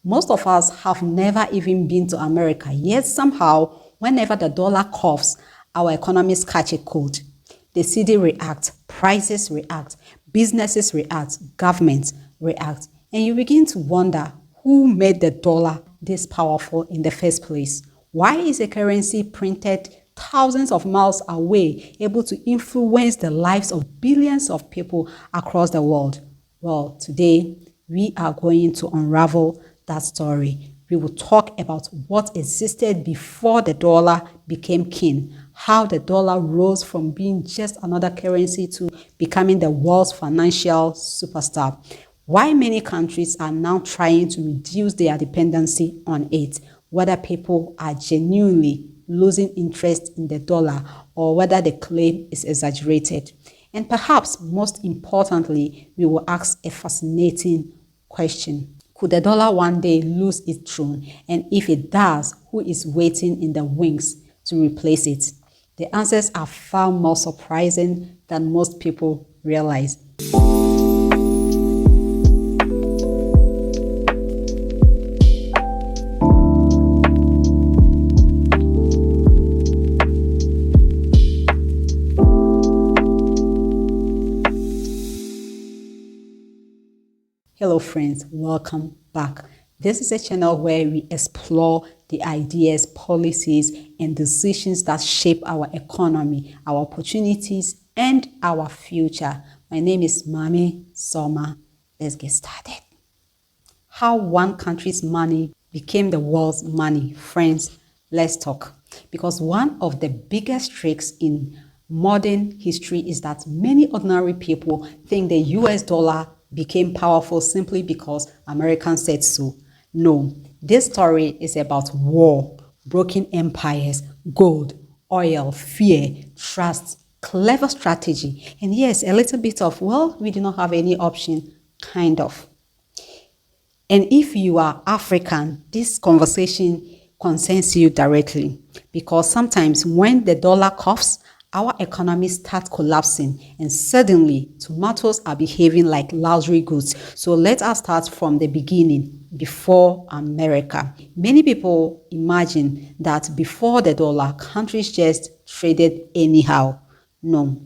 Most of us have never even been to America, yet somehow, whenever the dollar coughs, our economies catch a cold. The city reacts, prices react, businesses react, governments react, and you begin to wonder who made the dollar this powerful in the first place. Why is a currency printed thousands of miles away able to influence the lives of billions of people across the world? Well, today we are going to unravel that story. We will talk about what existed before the dollar became king, how the dollar rose from being just another currency to becoming the world's financial superstar, why many countries are now trying to reduce their dependency on it, whether people are genuinely losing interest in the dollar or whether the claim is exaggerated. And perhaps most importantly, we will ask a fascinating question. Could the dollar one day lose its throne? And if it does, who is waiting in the wings to replace it? The answers are far more surprising than most people realize. Hello friends, welcome back. This is a channel where we explore the ideas, policies, and decisions that shape our economy, our opportunities, and our future. My name is Mami Soma. Let's get started. How one country's money became the world's money. Friends, let's talk. Because one of the biggest tricks in modern history is that many ordinary people think the US dollar became powerful simply because Americans said so. No, this story is about war, broken empires, gold, oil, fear, trust, clever strategy, and yes, a little bit of, well, we do not have any option, kind of. And if you are African, this conversation concerns you directly because sometimes when the dollar coughs, our economy starts collapsing and suddenly tomatoes are behaving like luxury goods. So let us start from the beginning, before America. Many people imagine that before the dollar, countries just traded anyhow. No.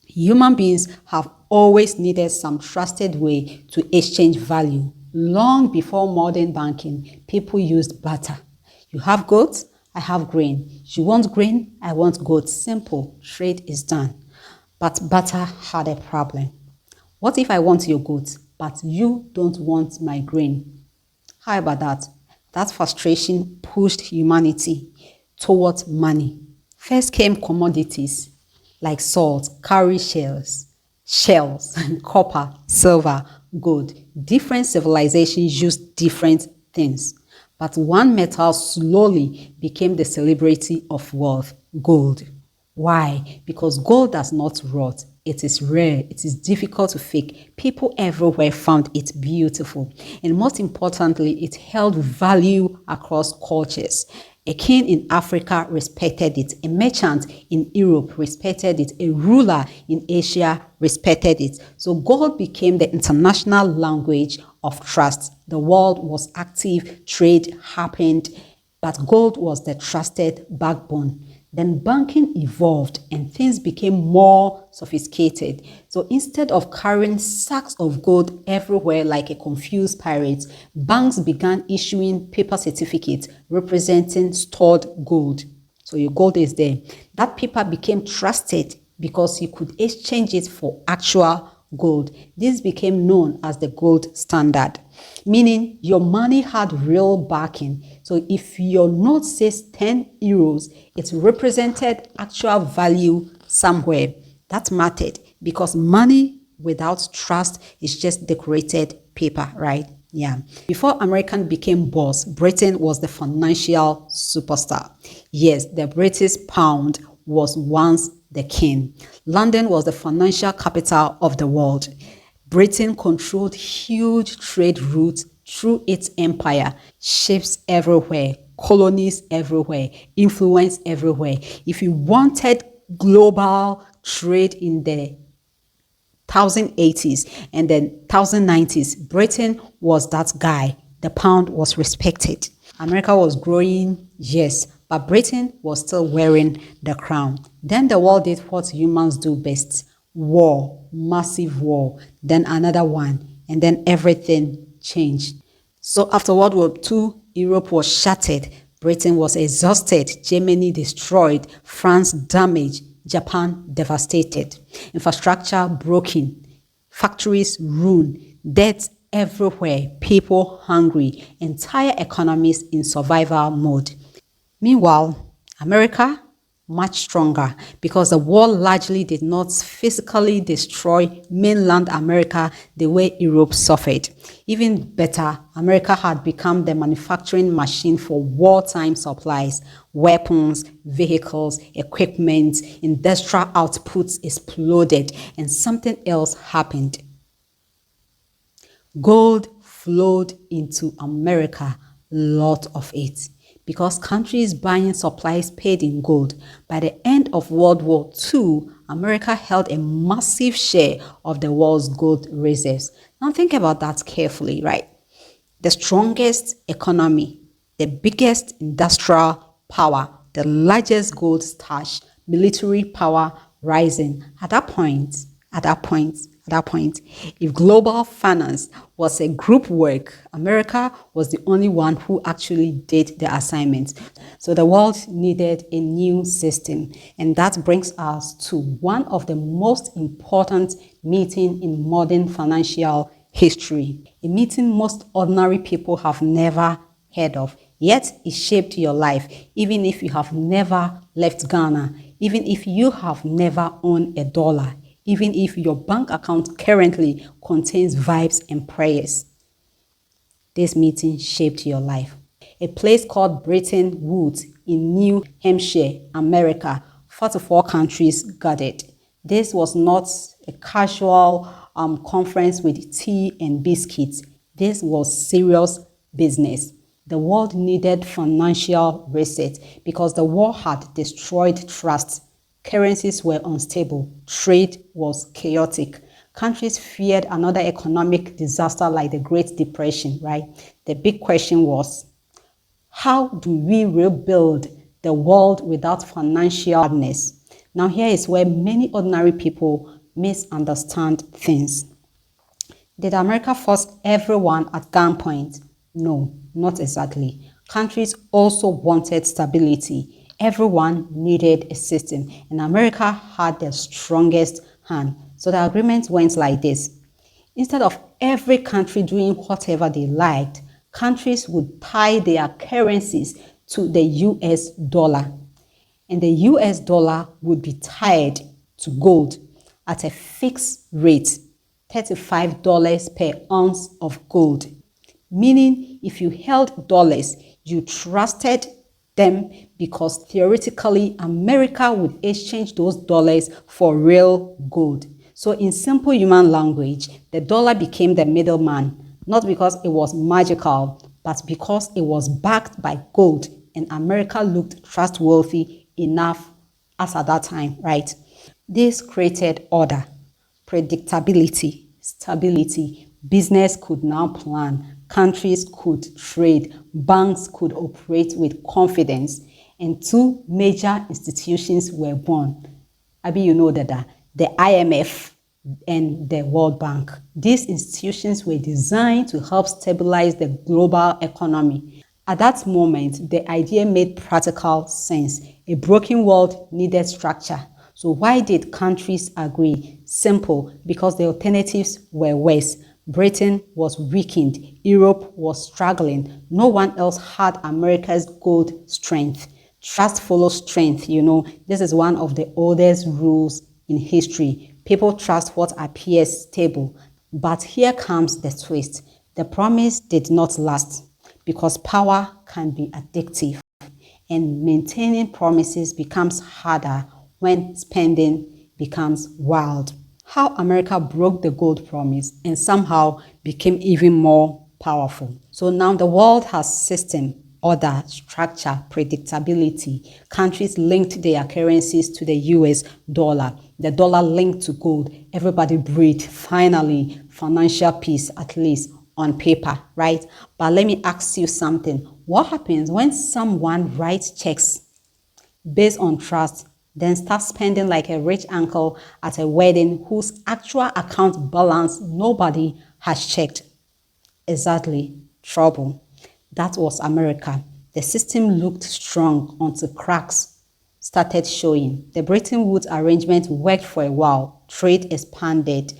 Human beings have always needed some trusted way to exchange value. Long before modern banking, people used barter. You have goats, I have grain. You want grain, I want goat. Simple, trade is done. But barter had a problem. What if I want your goat, but you don't want my grain? How about that? That frustration pushed humanity towards money. First came commodities like salt, cowrie shells, copper, silver, gold. Different civilizations used different things. But one metal slowly became the celebrity of wealth, gold. Why? Because gold does not rot. It is rare. It is difficult to fake. People everywhere found it beautiful. And most importantly, it held value across cultures. A king in Africa respected it. A merchant in Europe respected it. A ruler in Asia respected it. So gold became the international language of trust. The world was active, trade happened, but gold was the trusted backbone. Then banking evolved and things became more sophisticated. So instead of carrying sacks of gold everywhere like a confused pirate, banks began issuing paper certificates representing stored gold. So your gold is there. That paper became trusted because you could exchange it for actual gold. This became known as the gold standard, meaning your money had real backing. So if your note says 10 euros, it represented actual value somewhere. That mattered because money without trust is just decorated paper, right? Yeah. Before American became boss, Britain was the financial superstar. Yes, the British pound was once the king. London was the financial capital of the world. Britain controlled huge trade routes through its empire, ships everywhere, colonies everywhere, influence everywhere. If you wanted global trade in the 1080s and then 1090s, Britain was that guy. the pound was respected. America was growing, yes, but Britain was still wearing the crown. Then the world did what humans do best: war, massive war, then another one, and then everything changed. So after World War II, Europe was shattered, Britain was exhausted, Germany destroyed, France damaged, Japan devastated, infrastructure broken, factories ruined, deaths everywhere, people hungry, entire economies in survival mode. Meanwhile, America much stronger because the war largely did not physically destroy mainland America the way Europe suffered. Even better, America had become the manufacturing machine for wartime supplies, weapons, vehicles, equipment, industrial outputs exploded, and something else happened. Gold flowed into America, lot of it, because countries buying supplies paid in gold. By the end of World War II, America held a massive share of the world's gold reserves. Now think about that carefully, right? The strongest economy, the biggest industrial power, the largest gold stash, military power rising. At that point, if global finance was a group work, America was the only one who actually did the assignment. So the world needed a new system. And that brings us to one of the most important meetings in modern financial history. A meeting most ordinary people have never heard of, yet it shaped your life, even if you have never left Ghana, even if you have never owned a dollar, even if your bank account currently contains vibes and prayers. This meeting shaped your life. A place called Bretton Woods in New Hampshire, America, 44 countries gathered. This was not a casual conference with tea and biscuits. This was serious business. The world needed financial reset because the war had destroyed trust. Currencies were unstable. Trade was chaotic. Countries feared another economic disaster like the Great Depression, right? The big question was, how do we rebuild the world without financial madness? Now here is where many ordinary people misunderstand things. Did America force everyone at gunpoint? No, not exactly. Countries also wanted stability. Everyone needed a system, and America had the strongest hand. So the agreement went like this. Instead of every country doing whatever they liked, countries would tie their currencies to the US dollar, and the US dollar would be tied to gold at a fixed rate, $35 per ounce of gold. Meaning, if you held dollars, you trusted them because theoretically America would exchange those dollars for real gold. So in simple human language, the dollar became the middleman, not because it was magical, but because it was backed by gold and America looked trustworthy enough as at that time, right? This created order, predictability, stability. Business could now plan. Countries could trade, banks could operate with confidence, and two major institutions were born. Abi, you know that the IMF and the World Bank. These institutions were designed to help stabilize the global economy. At that moment, the idea made practical sense. A broken world needed structure. So why did countries agree? Simple, because the alternatives were worse. Britain was weakened. Europe was struggling. No one else had America's gold strength. Trust follows strength, you know. This is one of the oldest rules in history. People trust what appears stable. But here comes the twist. The promise did not last because power can be addictive, and maintaining promises becomes harder when spending becomes wild. How America broke the gold promise and somehow became even more powerful. So now the world has system, order, structure, predictability. Countries linked their currencies to the US dollar. The dollar linked to gold. Everybody breathed. Finally, financial peace at least. on paper, right? But let me ask you something. What happens when someone writes checks based on trust, then starts spending like a rich uncle at a wedding whose actual account balance nobody has checked? Exactly, trouble. That was America. The system looked strong until cracks started showing. The Bretton Woods arrangement worked for a while. Trade expanded.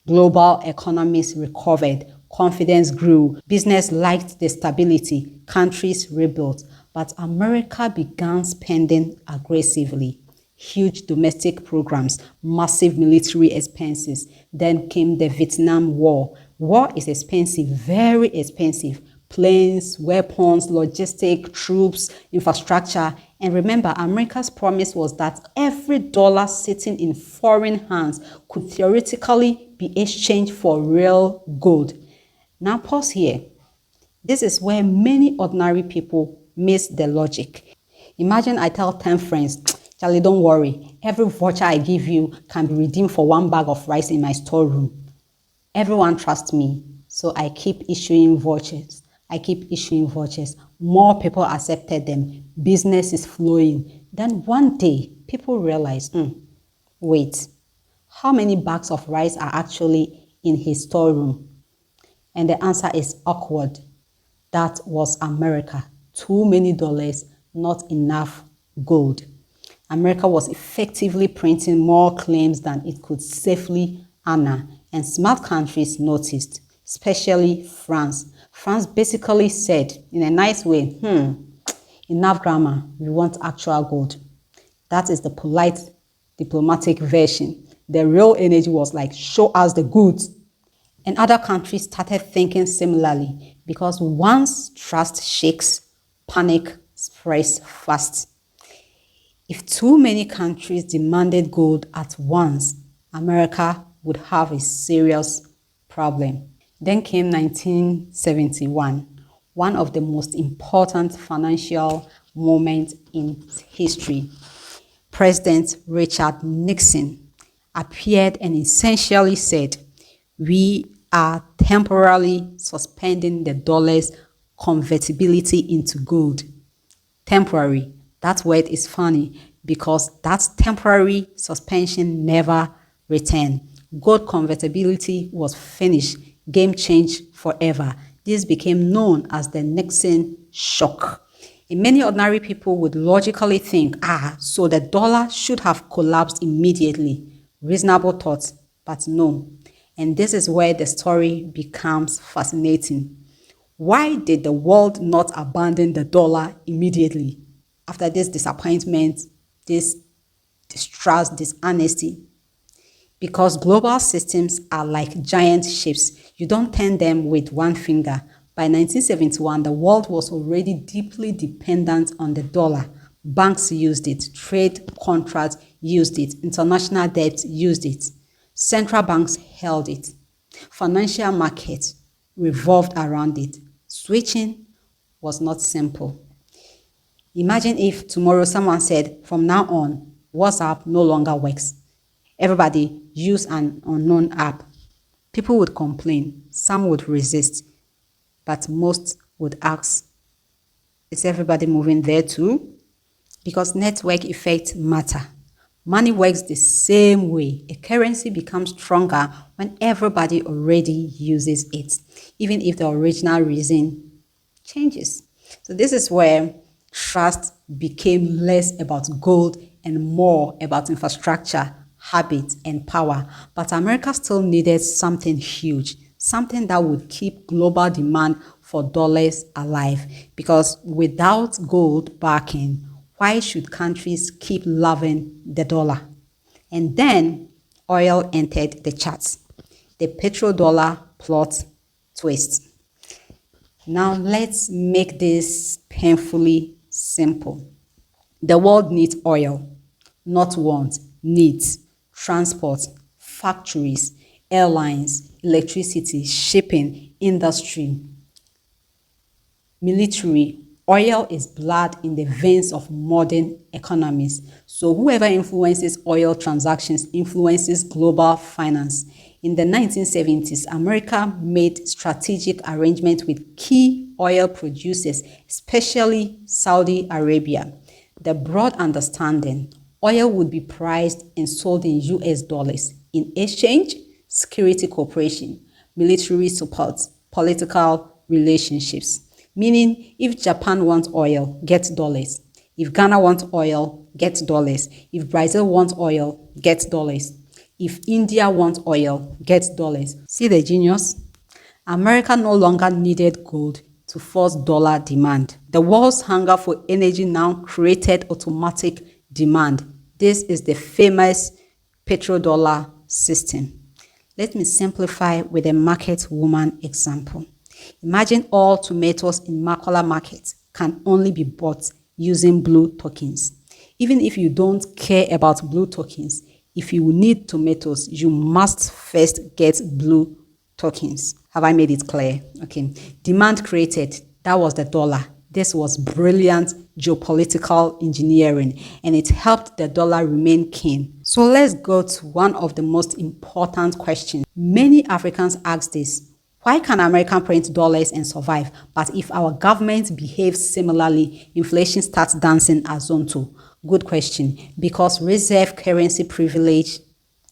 Global economies recovered. Confidence grew. Business liked the stability. Countries rebuilt. But America began spending aggressively. Huge domestic programs, massive military expenses. Then came the Vietnam War. War is expensive, very expensive. Planes, weapons, logistic, troops, infrastructure. And remember, America's promise was that every dollar sitting in foreign hands could theoretically be exchanged for real gold. Now pause here. This is where many ordinary people miss the logic. Imagine I tell 10 friends, Charlie, don't worry. Every voucher I give you can be redeemed for 1 bag of rice in my storeroom. Everyone trusts me, so I keep issuing vouchers. More people accepted them. Business is flowing. Then one day, people realize, wait, how many bags of rice are actually in his storeroom? And the answer is awkward. That was America. Too many dollars, not enough gold. America was effectively printing more claims than it could safely honor, and smart countries noticed, especially France. France basically said, in a nice way, enough grammar, we want actual gold. That is the polite diplomatic version. The real energy was like, show us the goods. And other countries started thinking similarly, because once trust shakes, panic spreads fast. If too many countries demanded gold at once, America would have a serious problem. Then came 1971, one of the most important financial moments in history. President Richard Nixon appeared and essentially said, "We are temporarily suspending the dollar's convertibility into gold." Temporary. That word is funny because that temporary suspension never returned. Gold convertibility was finished. Game changed forever. This became known as the Nixon shock. And many ordinary people would logically think, so the dollar should have collapsed immediately. Reasonable thoughts, but no. And this is where the story becomes fascinating. Why did the world not abandon the dollar immediately after this disappointment, this distrust, this honesty? Because global systems are like giant ships. You don't turn them with one finger. By 1971, the world was already deeply dependent on the dollar. Banks used it, trade contracts used it, international debt used it. Central banks held it. Financial markets revolved around it. Switching was not simple. Imagine if tomorrow someone said, from now on, WhatsApp no longer works. Everybody use an unknown app. People would complain. Some would resist. But most would ask, is everybody moving there too? Because network effects matter. Money works the same way. A currency becomes stronger when everybody already uses it, even if the original reason changes. So this is where trust became less about gold and more about infrastructure, habit, and power. But America still needed something huge, something that would keep global demand for dollars alive. Because without gold backing, why should countries keep loving the dollar? And then oil entered the charts. The petrodollar plot twist. Now let's make this painfully simple. The world needs oil, not wants, needs. Transport, factories, airlines, electricity, shipping, industry, military. Oil is blood in the veins of modern economies. So whoever influences oil transactions influences global finance. In the 1970s, America made strategic arrangements with key oil producers, especially Saudi Arabia. The broad understanding: oil would be priced and sold in US dollars. In exchange, security cooperation, military support, political relationships. Meaning, if Japan wants oil, get dollars. If Ghana wants oil, get dollars. If Brazil wants oil, get dollars. If India wants oil, get dollars. See the genius? America no longer needed gold to force dollar demand. The world's hunger for energy now created automatic demand. This is the famous petrodollar system. Let me simplify with a market woman example. Imagine all tomatoes in Makola market can only be bought using blue tokens. Even if you don't care about blue tokens, if you need tomatoes, you must first get blue tokens. Have I made it clear? Okay. Demand created. That was the dollar. This was brilliant geopolitical engineering, and it helped the dollar remain king. So let's go to one of the most important questions. Many Africans ask this: why can America print dollars and survive, but if our government behaves similarly, inflation starts dancing as Zonto? Good question. Because reserve currency privilege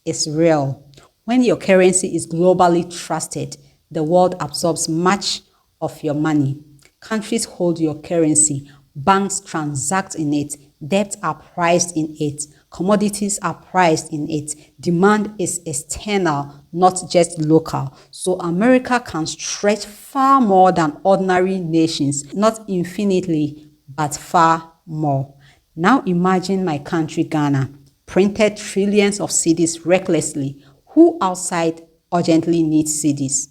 is real. When your currency is globally trusted, the world absorbs much of your money. Countries hold your currency. Banks transact in it. Debts are priced in it. Commodities are priced in it. Demand is external, not just local. So America can stretch far more than ordinary nations. Not infinitely, but far more. Now imagine my country, Ghana, printed trillions of cedis recklessly. Who outside urgently needs cedis?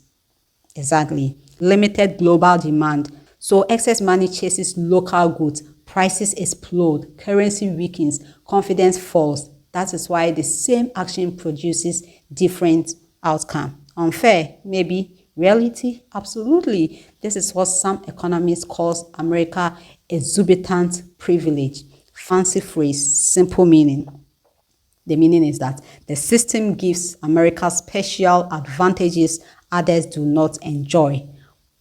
Exactly. Limited global demand. So excess money chases local goods. Prices explode. Currency weakens. Confidence falls. That is why the same action produces different outcome. Unfair? Maybe. Reality? Absolutely. This is what some economists call America exuberant privilege. Fancy phrase, simple meaning. The meaning is that the system gives America special advantages others do not enjoy.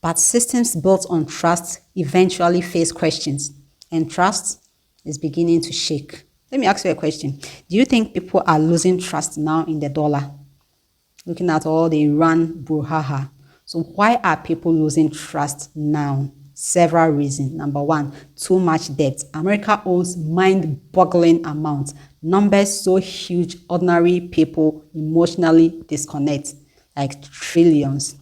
But systems built on trust eventually face questions, and trust is beginning to shake. Let me ask you a question. Do you think people are losing trust now in the dollar? Looking at all the Iran brouhaha. So why are people losing trust now? Several reasons. Number one, too much debt. America owes mind-boggling amounts. Numbers so huge, ordinary people emotionally disconnect, like trillions.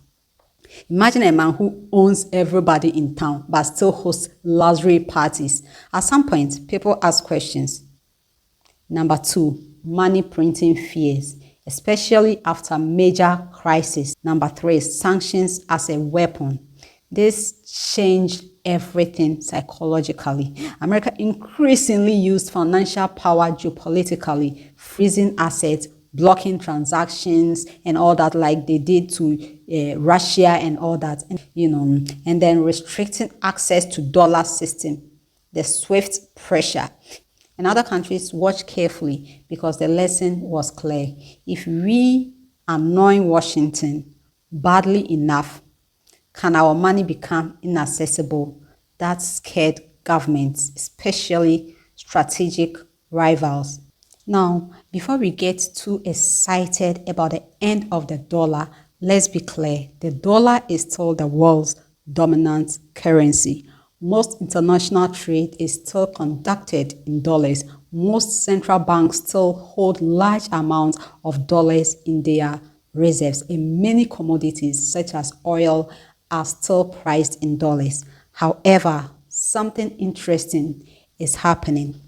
Imagine a man who owns everybody in town but still hosts luxury parties. At some point, people ask questions. Number two, money printing fears, especially after major crisis. Number three, sanctions as a weapon. This changed everything psychologically. America increasingly used financial power geopolitically, freezing assets, blocking transactions and all that, like they did to Russia and all that, and then restricting access to dollar system, the SWIFT pressure. And other countries watch carefully because the lesson was clear. If we annoy Washington badly enough, can our money become inaccessible? That scared governments, especially strategic rivals. Now, before we get too excited about the end of the dollar, let's be clear. The dollar is still the world's dominant currency. Most international trade is still conducted in dollars. Most central banks still hold large amounts of dollars in their reserves, and many commodities such as oil are still priced in dollars. However, something interesting is happening.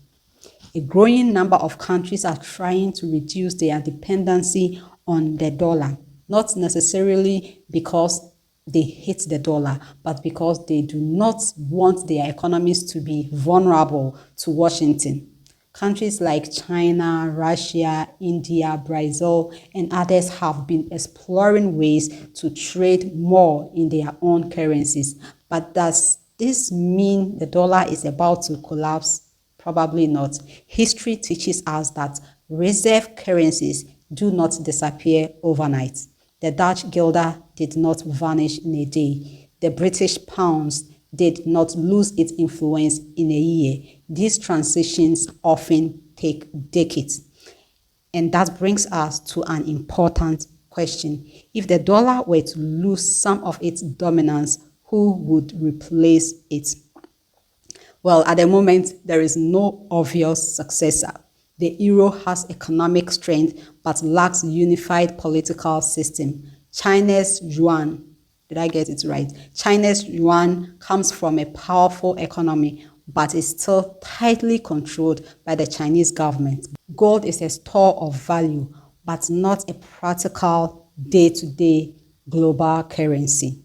A growing number of countries are trying to reduce their dependency on the dollar, not necessarily because they hate the dollar, but because they do not want their economies to be vulnerable to Washington. Countries like China, Russia, India, Brazil, and others have been exploring ways to trade more in their own currencies. But does this mean the dollar is about to collapse? Probably not. History teaches us that reserve currencies do not disappear overnight. The Dutch guilder did not vanish in a day. The British pounds did not lose its influence in a year. These transitions often take decades. And that brings us to an important question. If the dollar were to lose some of its dominance, who would replace it? Well, at the moment, there is no obvious successor. The euro has economic strength but lacks unified political system. China's yuan, did I get it right? China's yuan comes from a powerful economy but is still tightly controlled by the Chinese government. Gold is a store of value but not a practical day-to-day global currency.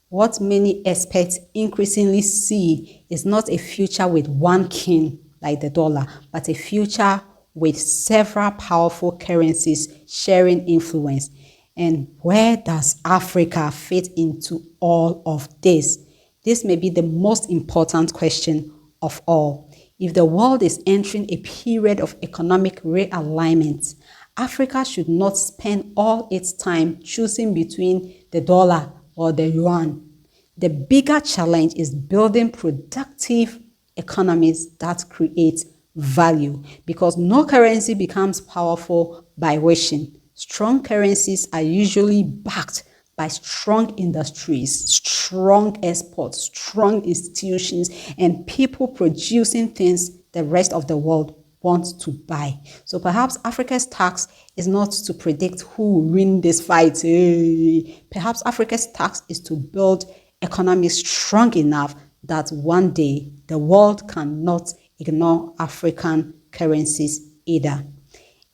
What many experts increasingly see is not a future with one king like the dollar, but a future with several powerful currencies sharing influence. And where does Africa fit into all of this? This may be the most important question of all. If the world is entering a period of economic realignment, Africa should not spend all its time choosing between the dollar or the yuan. The bigger challenge is building productive economies that create value, because no currency becomes powerful by wishing. Strong currencies are usually backed by strong industries, strong exports, strong institutions, and people producing things the rest of the world want to buy. So perhaps Africa's task is not to predict who will win this fight. Perhaps Africa's task is to build economies strong enough that one day the world cannot ignore African currencies either.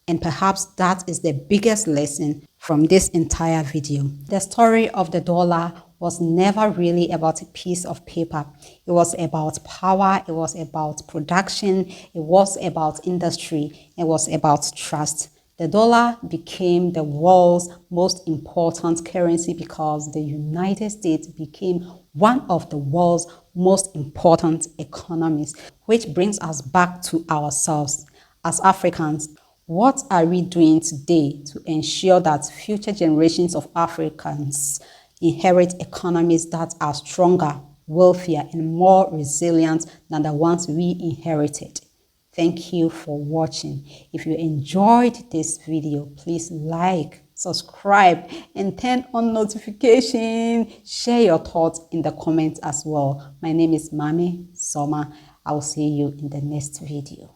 And perhaps that is the biggest lesson from this entire video. The story of the dollar was never really about a piece of paper. It was about power, it was about production, it was about industry, it was about trust. The dollar became the world's most important currency because the United States became one of the world's most important economies, which brings us back to ourselves. As Africans, what are we doing today to ensure that future generations of Africans inherit economies that are stronger, wealthier, and more resilient than the ones we inherited? Thank you for watching. If you enjoyed this video, please like, subscribe, and turn on notification. Share your thoughts in the comments as well. My name is Mami Soma. I will see you in the next video.